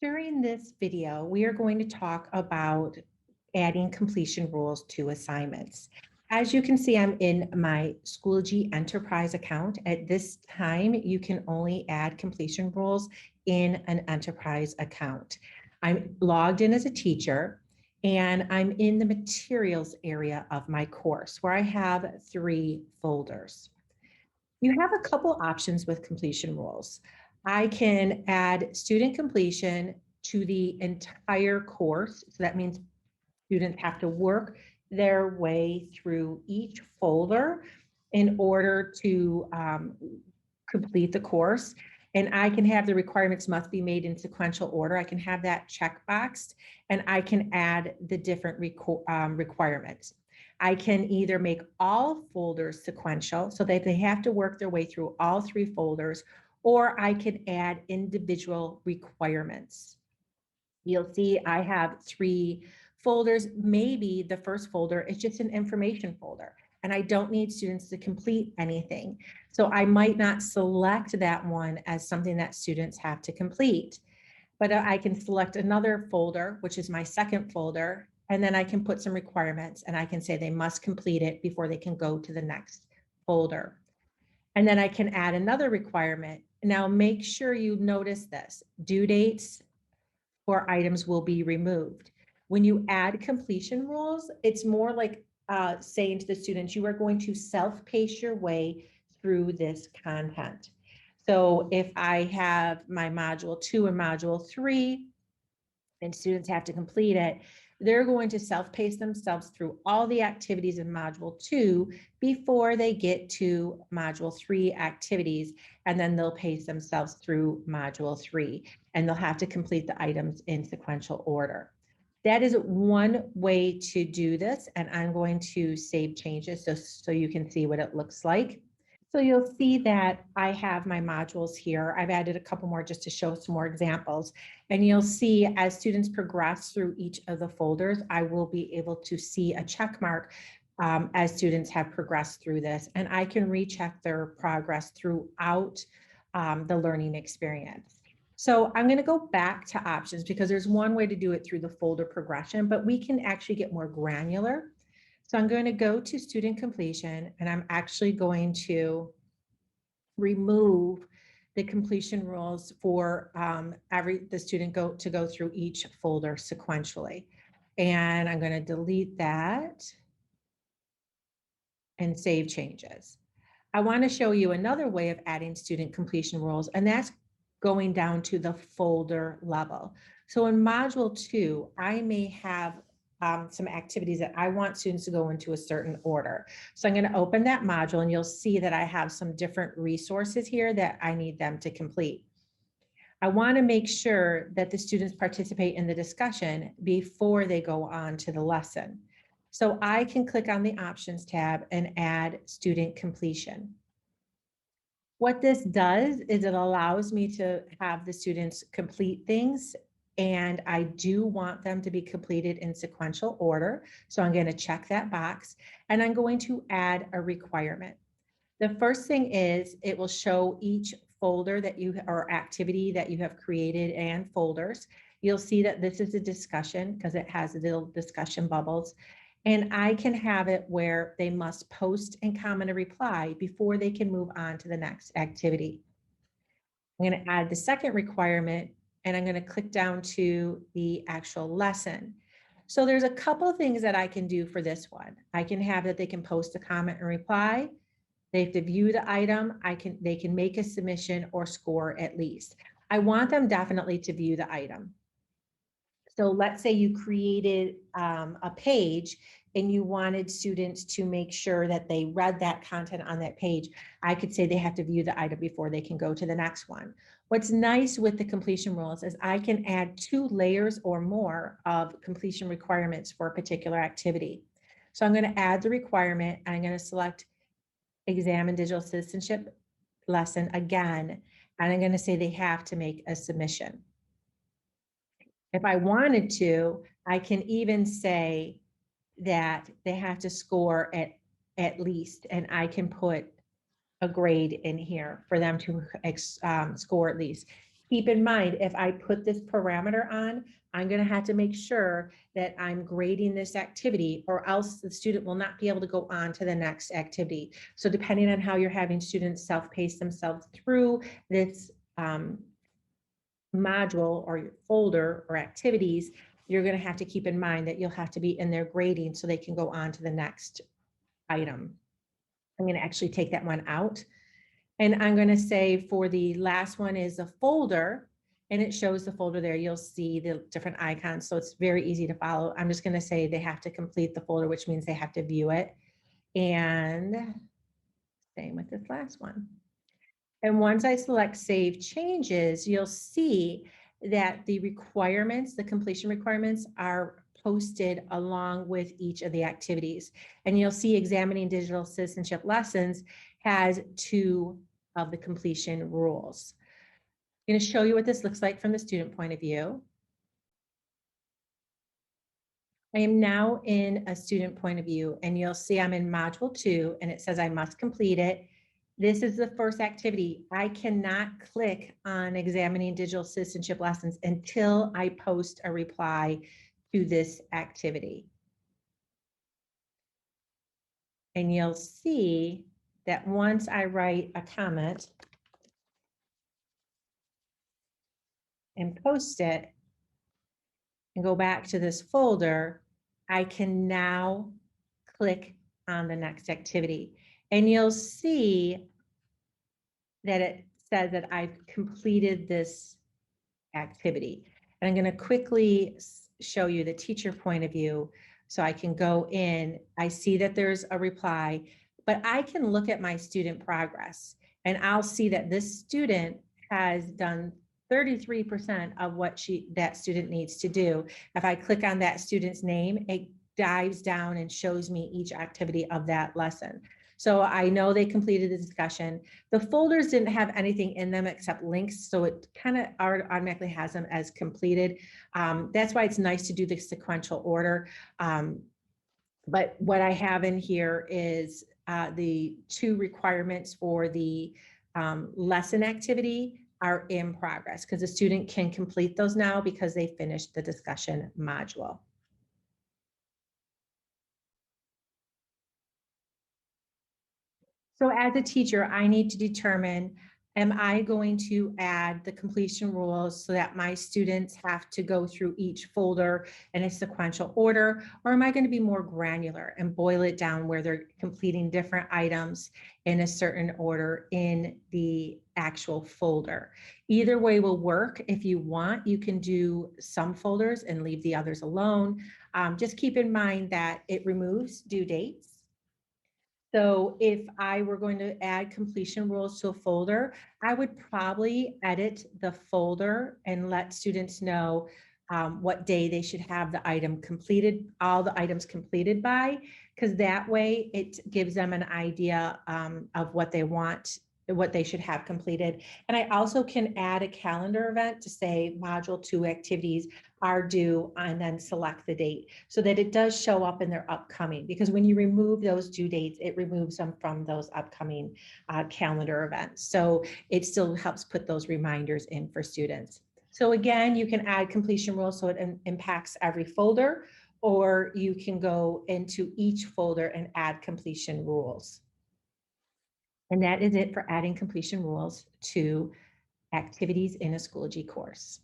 During this video, we are going to talk about adding completion rules to assignments. As you can see, I'm in my Schoology Enterprise account. At this time, you can only add completion rules in an Enterprise account. I'm logged in as a teacher, and I'm in the materials area of my course where I have 3 folders. You have a couple options with completion rules. I can add student completion to the entire course. So that means students have to work their way through each folder in order to complete the course. And I can have the requirements must be made in sequential order. I can have that checkboxed, and I can add the different requirements. I can either make all folders sequential so that they have to work their way through all 3 folders, or I can add individual requirements. You'll see I have 3 folders. Maybe the first folder is just an information folder, and I don't need students to complete anything. So I might not select that one as something that students have to complete, but I can select another folder, which is my second folder, and then I can put some requirements, and I can say they must complete it before they can go to the next folder. And then I can add another requirement. Now make sure you notice this: due dates for items will be removed. When you add completion rules, it's more like saying to the students, you are going to self-pace your way through this content. So if I have my module 2 and module 3, and students have to complete it, they're going to self-pace themselves through all the activities in module 2 before they get to module 3 activities, and then they'll pace themselves through module 3, and they'll have to complete the items in sequential order. That is one way to do this, and I'm going to save changes so you can see what it looks like. So you'll see that I have my modules here. I've added a couple more just to show some more examples. And you'll see as students progress through each of the folders, I will be able to see a check mark as students have progressed through this. And I can recheck their progress throughout the learning experience. So I'm going to go back to options because there's one way to do it through the folder progression, but we can actually get more granular. So I'm going to go to student completion, and I'm actually going to remove the completion rules for the student to go through each folder sequentially. And I'm going to delete that and save changes. I want to show you another way of adding student completion rules, and that's going down to the folder level. So in module 2, I may have some activities that I want students to go into a certain order. So I'm going to open that module, and you'll see that I have some different resources here that I need them to complete. I want to make sure that the students participate in the discussion before they go on to the lesson. So I can click on the options tab and add student completion. What this does is it allows me to have the students complete things, and I do want them to be completed in sequential order. So I'm going to check that box, and I'm going to add a requirement. The first thing is it will show each folder that you or activity that you have created and folders. You'll see that this is a discussion because it has little discussion bubbles. And I can have it where they must post and comment a reply before they can move on to the next activity. I'm going to add the second requirement, and I'm going to click down to the actual lesson. So there's a couple of things that I can do for this one. I can have that they can post a comment and reply. They have to view the item. They can make a submission or score at least. I want them definitely to view the item. So let's say you created a page and you wanted students to make sure that they read that content on that page. I could say they have to view the item before they can go to the next one. What's nice with the completion rules is I can add 2 layers or more of completion requirements for a particular activity. So I'm going to add the requirement, and I'm going to select Examine Digital Citizenship lesson again, and I'm going to say they have to make a submission. If I wanted to, I can even say that they have to score at least, and I can put a grade in here for them to score at least. Keep in mind, if I put this parameter on, I'm going to have to make sure that I'm grading this activity, or else the student will not be able to go on to the next activity. So depending on how you're having students self-pace themselves through this module or your folder or activities, you're going to have to keep in mind that you'll have to be in their grading so they can go on to the next item. I'm going to actually take that one out. And I'm going to say for the last one is a folder, and it shows the folder there. You'll see the different icons, so it's very easy to follow. I'm just going to say they have to complete the folder, which means they have to view it. And same with this last one. And once I select Save Changes, you'll see that the requirements, the completion requirements, are posted along with each of the activities. And you'll see Examining Digital Citizenship Lessons has 2 of the completion rules. I'm going to show you what this looks like from the student point of view. I am now in a student point of view, and you'll see I'm in module 2, and it says I must complete it. This is the first activity. I cannot click on Examining Digital Citizenship Lessons until I post a reply to this activity. And you'll see that once I write a comment and post it and go back to this folder, I can now click on the next activity. And you'll see that it says that I've completed this activity. And I'm going to quickly show you the teacher point of view. So I can go in, I see that there's a reply, but I can look at my student progress, and I'll see that this student has done 33% of what that student needs to do. If I click on that student's name, it dives down and shows me each activity of that lesson. So I know they completed the discussion. The folders didn't have anything in them except links, so it kind of automatically has them as completed. That's why it's nice to do the sequential order. But what I have in here is the 2 requirements for the lesson activity are in progress, because the student can complete those now because they finished the discussion module. So as a teacher, I need to determine, am I going to add the completion rules so that my students have to go through each folder in a sequential order, or am I going to be more granular and boil it down where they're completing different items in a certain order in the actual folder? Either way will work. If you want, you can do some folders and leave the others alone. Just keep in mind that it removes due dates. So if I were going to add completion rules to a folder, I would probably edit the folder and let students know what day they should have the item completed, all the items completed by, because that way it gives them an idea of what they want, what they should have completed. And I also can add a calendar event to say module 2 activities are due, and then select the date so that it does show up in their upcoming, because when you remove those due dates, it removes them from those upcoming calendar events. So it still helps put those reminders in for students. So again, you can add completion rules so it impacts every folder, or you can go into each folder and add completion rules. And that is it for adding completion rules to activities in a Schoology course.